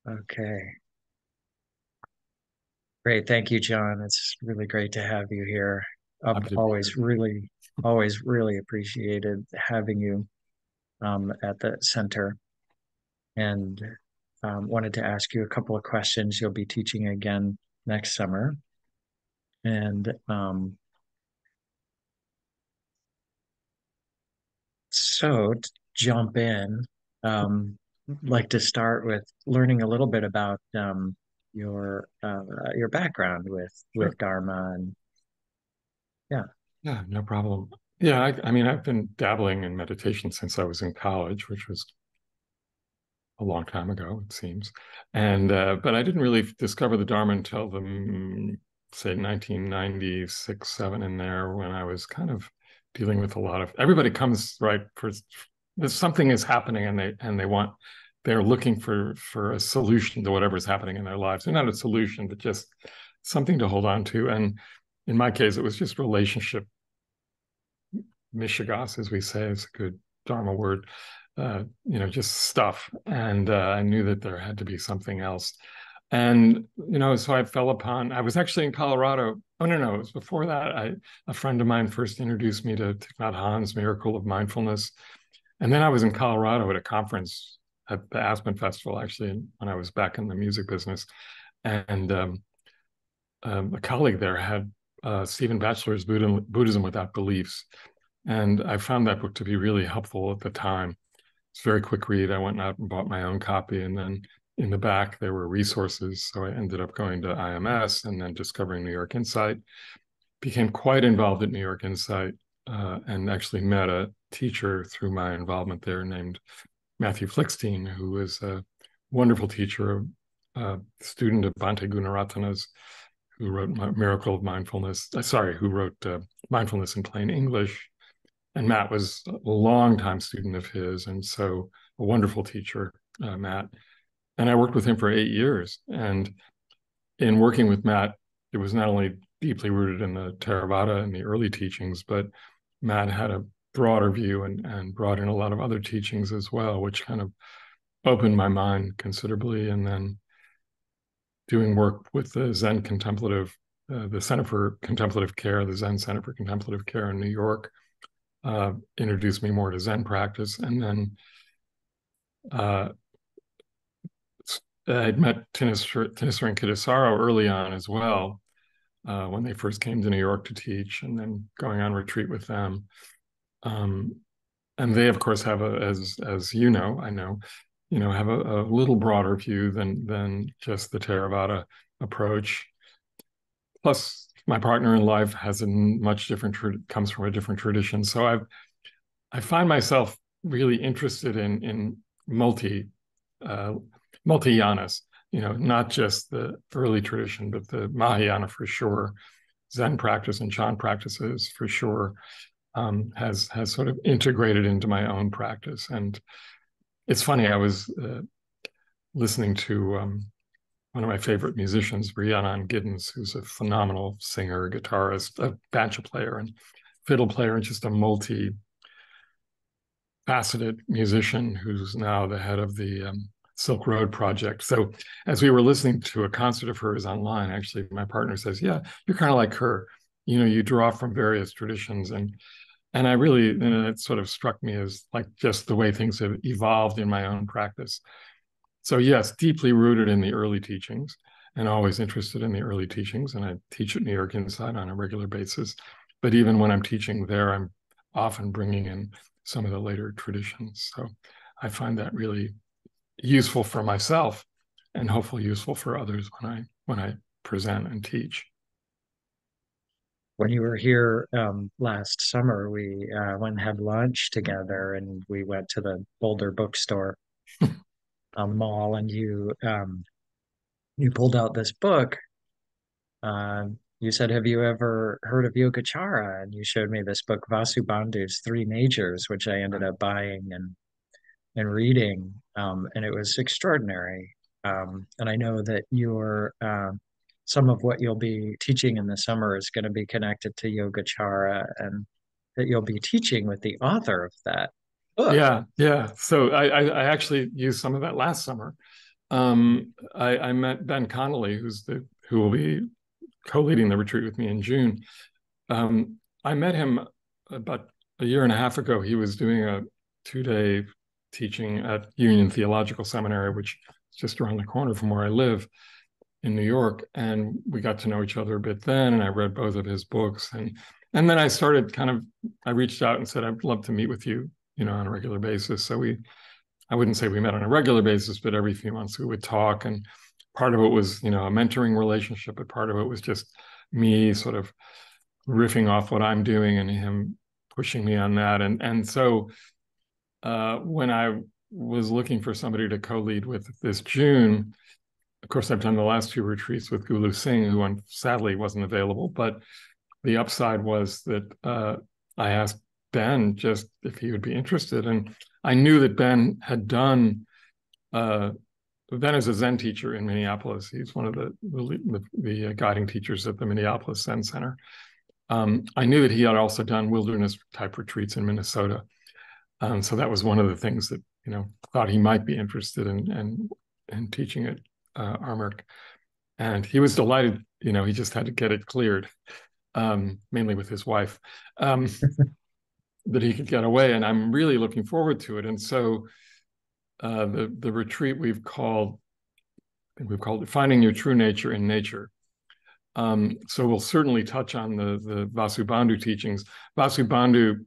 Okay. Great. Thank you, John. It's really great to have you here. I've Happy to be here. always really appreciated having you at the center and wanted to ask you a couple of questions. You'll be teaching again next summer. And to jump in, like to start with learning a little bit about your background Sure. with Dharma and yeah. Yeah, no problem. Yeah, I mean, I've been dabbling in meditation since I was in college, which was a long time ago, it seems. And but I didn't really discover the Dharma until say 1996, 7 in there when I was kind of dealing with a lot of everybody comes right for there's something is happening and they're looking for a solution to whatever's happening in their lives. They're not a solution, but just something to hold on to. And in my case, it was just relationship mishigas, as we say, is a good Dharma word, just stuff. And I knew that there had to be something else. And, so I was actually in Colorado. Oh, no, it was before that. A friend of mine first introduced me to Thich Nhat Hanh's Miracle of Mindfulness. And then I was in Colorado at a conference at the Aspen Festival, actually, when I was back in the music business. And a colleague there had Stephen Batchelor's Buddhism Without Beliefs. And I found that book to be really helpful at the time. It's a very quick read. I went out and bought my own copy. And then in the back, there were resources. So I ended up going to IMS and then discovering New York Insight. Became quite involved at New York Insight and actually met a teacher through my involvement there named Matthew Flickstein, who was a wonderful teacher, a student of Bhante Gunaratana's, who wrote Miracle of Mindfulness. Who wrote Mindfulness in Plain English. And Matt was a longtime student of his, and so a wonderful teacher, Matt. And I worked with him for 8 years. And in working with Matt, it was not only deeply rooted in the Theravada and the early teachings, but Matt had a broader view and brought in a lot of other teachings as well, which kind of opened my mind considerably. And then doing work with the Zen Contemplative, the Center for Contemplative Care, the Zen Center for Contemplative Care in New York, introduced me more to Zen practice. And then uh, I'd met Thanissaro and Kittisaro early on as well, when they first came to New York to teach, and then going on retreat with them. Um, and they, of course, have as you know, I know, have a little broader view than just the Theravada approach. Plus, my partner in life has a much different comes from a different tradition, so I find myself really interested in uh, multi-yanas, not just the early tradition, but the Mahayana for sure, Zen practice and Chan practices for sure, has sort of integrated into my own practice. And it's funny, I was listening to one of my favorite musicians, Rhiannon Giddens, who's a phenomenal singer, guitarist, a banjo player, and fiddle player, and just a faceted musician who's now the head of the Silk Road Project. So as we were listening to a concert of hers online, actually, my partner says, "Yeah, you're kind of like her. You draw from various traditions." And I really, it sort of struck me as like just the way things have evolved in my own practice. So yes, deeply rooted in the early teachings and always interested in the early teachings. And I teach at New York Insight on a regular basis. But even when I'm teaching there, I'm often bringing in some of the later traditions. So I find that really useful for myself and hopefully useful for others when I present and teach. When you were here last summer, we went and had lunch together, and we went to the Boulder bookstore on the mall, and you pulled out this book. You said, "Have you ever heard of Yogacara?" And you showed me this book, Vasubandhu's Three Natures, which I ended up buying and reading, and it was extraordinary. And I know that your some of what you'll be teaching in the summer is going to be connected to Yogacara, and that you'll be teaching with the author of that book. Yeah, yeah. So I actually used some of that last summer. I met Ben Connelly, who will be co-leading the retreat with me in June. I met him about a year and a half ago. He was doing a 2-day teaching at Union Theological Seminary, which is just around the corner from where I live in New York. And we got to know each other a bit then, and I read both of his books. And then I started I reached out and said, I'd love to meet with you, on a regular basis. So I wouldn't say we met on a regular basis, but every few months we would talk. And part of it was, a mentoring relationship, but part of it was just me sort of riffing off what I'm doing and him pushing me on that. And so when I was looking for somebody to co-lead with this June, of course, I've done the last 2 retreats with Gulu Singh, who sadly wasn't available. But the upside was that I asked Ben just if he would be interested. And I knew that Ben had done, Ben is a Zen teacher in Minneapolis. He's one of the guiding teachers at the Minneapolis Zen Center. I knew that he had also done wilderness type retreats in Minnesota. So that was one of the things that, thought he might be interested in teaching at Armork. And he was delighted, he just had to get it cleared, mainly with his wife, that he could get away. And I'm really looking forward to it. And so the retreat we've called it Finding Your True Nature in Nature. So we'll certainly touch on the Vasubandhu teachings. Vasubandhu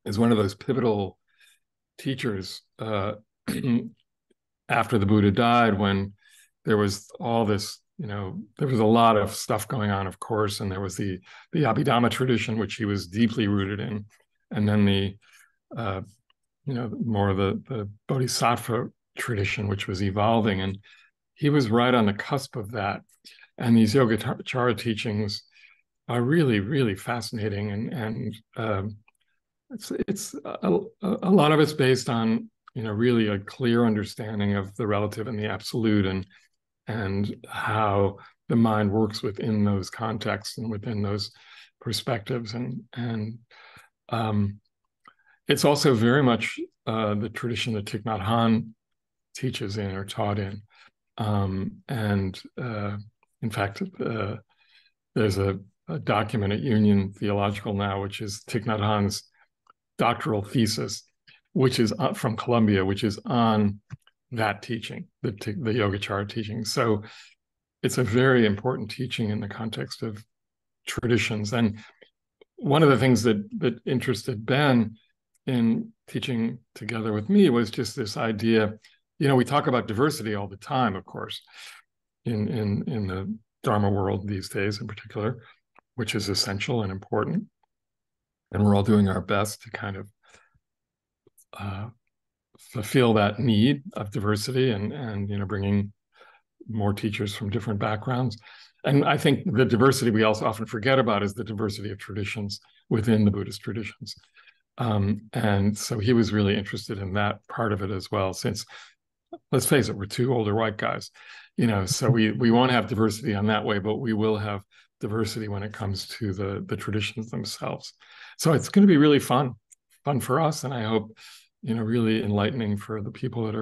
is one of those pivotal teachers after the Buddha died, when there was all this, there was a lot of stuff going on, of course, and there was the Abhidhamma tradition, which he was deeply rooted in, and then the more of the Bodhisattva tradition, which was evolving, and he was right on the cusp of that. And these Yogacara teachings are really, really fascinating, and it's a lot of it's based on really a clear understanding of the relative and the absolute, and how the mind works within those contexts and within those perspectives, and it's also very much the tradition that Thich Nhat Hanh teaches in or taught in, and in fact, there's a document at Union Theological now, which is Thich Nhat Hanh's doctoral thesis, which is from Columbia, which is on that teaching, the Yogacara teaching. So it's a very important teaching in the context of traditions. And one of the things that interested Ben in teaching together with me was just this idea, we talk about diversity all the time, of course, in the Dharma world these days in particular, which is essential and important. And we're all doing our best to kind of fulfill that need of diversity and bringing more teachers from different backgrounds. And I think the diversity we also often forget about is the diversity of traditions within the Buddhist traditions. And so he was really interested in that part of it as well, since, let's face it, we're 2 older white guys, so we won't have diversity on that way, but we will have diversity when it comes to the traditions themselves. So it's going to be really fun for us, and I hope, really enlightening for the people that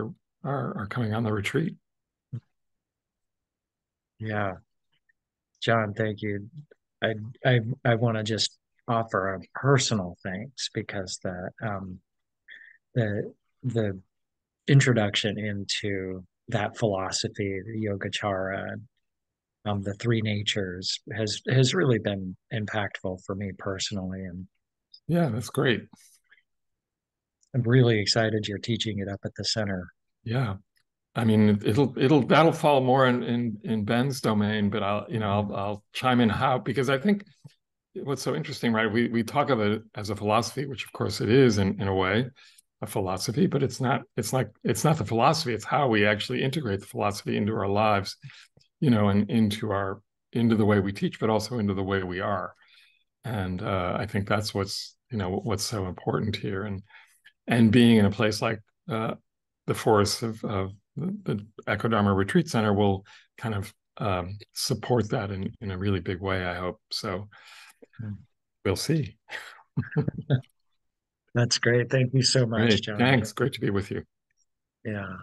are coming on the retreat. Yeah, John, thank you. I I want to just offer a personal thanks because the the introduction into that philosophy, the Yogacara, the 3 natures, has really been impactful for me personally, and Yeah, that's great. I'm really excited you're teaching it up at the center. Yeah. I mean, that'll fall more in Ben's domain, but I'll chime in how, because I think what's so interesting, right? We talk of it as a philosophy, which of course it is in a way, a philosophy, but it's not the philosophy, it's how we actually integrate the philosophy into our lives, and into the way we teach, but also into the way we are. And I think that's what's so important here. And being in a place like the forests of the Echodharma Retreat Center will kind of support that in a really big way, I hope. So we'll see. That's great. Thank you so much, Great. John. Thanks. Great to be with you. Yeah.